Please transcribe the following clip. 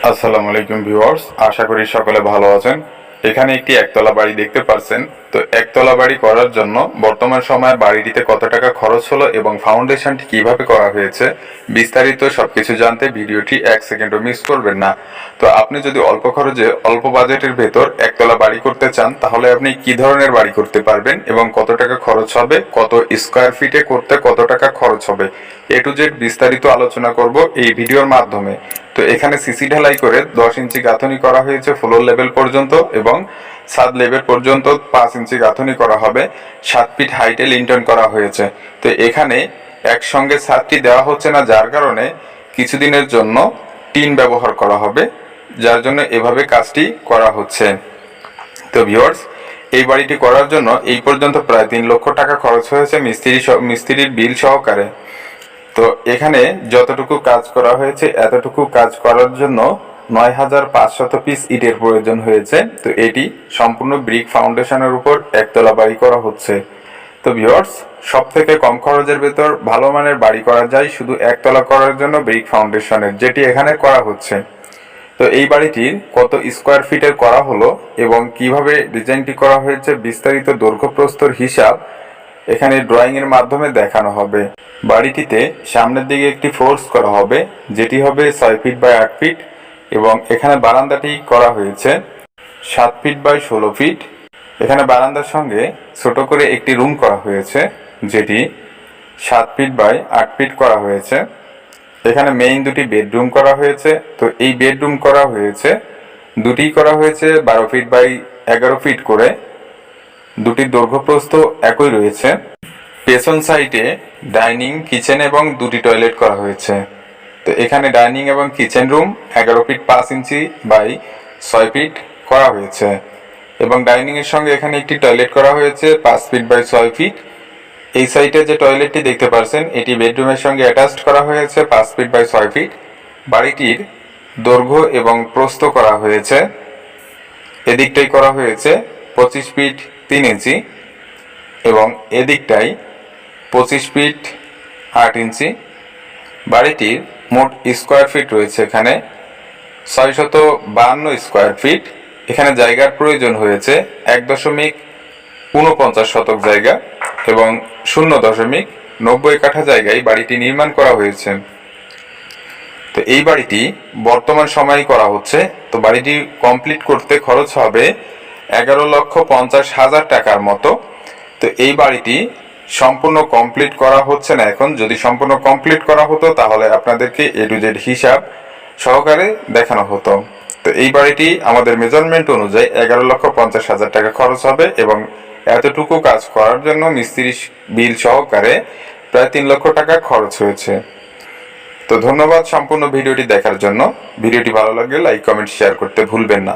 আসসালামু আলাইকুম ভিউয়ার্স, আশা করি সকলে ভালো আছেন। এখানে একটি একতলা বাড়ি দেখতে পাচ্ছেন। তো একতলা বাড়ি করার জন্য বর্তমান সময়ে বাড়িটিতে কত টাকা খরচ হলো এবং ফাউন্ডেশনটি কিভাবে করা হয়েছে বিস্তারিত সবকিছু জানতে ভিডিওটি এক সেকেন্ডও মিস করবেন না। তো আপনি যদি অল্প খরচে অল্প বাজেটের ভেতর একতলা বাড়ি করতে চান তাহলে আপনি কি ধরনের বাড়ি করতে পারবেন এবং কত টাকা খরচ হবে, কত স্কোয়ার ফিটে করতে কত টাকা খরচ হবে, এ টু জেড বিস্তারিত আলোচনা করব এই ভিডিওর মাধ্যমে। তো এখানে সিসি ঢালাই করে 10 ইঞ্চি গাঁথনি করা হয়েছে ফ্লোর লেভেল পর্যন্ত এবং ছাদ লেভেল পর্যন্ত 5 ইঞ্চি গাঁথনি করা হবে। 7 ফিট হাইটে লিন্টন করা হয়েছে। তো এখানে একসঙ্গে ছাদটি দেওয়া হচ্ছে না, যার কারণে কিছুদিনের জন্য টিন ব্যবহার করা হবে, যার জন্য এভাবে কাজটি করা হচ্ছে। তো ভিউয়ার্স, এই বাড়িটি করার জন্য এই পর্যন্ত প্রায় 3 লক্ষ টাকা খরচ হয়েছে মিস্ত্রির বিল সহকারে। তো এখানে যতটুকু কাজ করা হয়েছে এতটুকু কাজ করার জন্য 9,500 পিস ইটের প্রয়োজন হয়েছে। তো এটি সম্পূর্ণ ব্রিক ফাউন্ডেশনের উপর একতলা বাড়ি করা হচ্ছে। তো ভিউয়ার্স, সব থেকে কম খরচের ভেতর ভালো মানের বাড়ি করা যায় শুধু একতলা করার জন্য ব্রিক ফাউন্ডেশনের, যেটি এখানে করা হচ্ছে। তো এই বাড়িটির কত স্কোয়ার ফিটের করা হলো এবং কিভাবে ডিজাইনটি করা হয়েছে বিস্তারিত দৈর্ঘ্য প্রস্থর হিসাব এখানে ড্রয়িং এর মাধ্যমে দেখানো হবে। বাড়িটিতে সামনের দিকে একটি ফোর্স করা হবে, যেটি হবে 6 ফিট বাই 8 ফিট এবং এখানে বারান্দাটি করা হয়েছে 7 ফিট বাই 16 ফিট। এখানে বারান্দার সঙ্গে ছোট করে একটি রুম করা হয়েছে, যেটি 7 ফিট বাই 8 ফিট করা হয়েছে। এখানে মেইন দুটি বেডরুম করা হয়েছে। তো এই বেডরুম করা হয়েছে দুটি করা হয়েছে 12 ফিট বাই 11 ফিট করে। দুটির দৈর্ঘ্য প্রস্থ একই রয়েছে। পেছন সাইডে ডাইনিং, কিচেন এবং দুটি টয়লেট করা হয়েছে। তো এখানে ডাইনিং এবং kitchen room 11 feet 5 inch by 6 feet করা হয়েছে এবং ডাইনিং এর সঙ্গে এখানে একটি টয়লেট করা হয়েছে 5 ফিট বাই 6 ফিট। এই সাইডে যে টয়লেটটি দেখতে পাচ্ছেন এটি বেডরুমের সঙ্গে অ্যাটাচড করা হয়েছে 5 ফিট বাই 6 ফিট। বাড়িটির দৈর্ঘ্য এবং প্রস্থ করা হয়েছে, এদিকটাই করা হয়েছে 25 ফিট 3 ইঞ্চি এবং এদিকটাই 25 ফিট 8 ইঞ্চি। বাড়িটির মোট স্কোয়ার ফিট রয়েছে এখানে 652 স্কোয়ার ফিট। এখানে জায়গার প্রয়োজন হয়েছে 1.49 শতক জায়গা এবং 0.90 কাঠা জায়গায় বাড়িটি নির্মাণ করা হয়েছে। তো এই বাড়িটি বর্তমান সময়ে করা হচ্ছে। তো বাড়িটি কমপ্লিট করতে খরচ হবে 11,50,000 টাকার মতো। তো এই বাড়িটি সম্পূর্ণ কমপ্লিট করা হচ্ছে না এখন। যদি সম্পূর্ণ কমপ্লিট করা হতো তাহলে আপনাদেরকে এ টু জেড হিসাব সহকারে দেখানো হতো। তো এই বাড়িটি আমাদের মেজারমেন্ট অনুযায়ী 11,50,000 টাকা খরচ হবে এবং এতটুকু কাজ করার জন্য মিস্ত্রি বিল সহকারে প্রায় 3 লক্ষ টাকা খরচ হয়েছে। তো ধন্যবাদ সম্পূর্ণ ভিডিওটি দেখার জন্য। ভিডিওটি ভালো লাগলে লাইক, কমেন্ট, শেয়ার করতে ভুলবেন না।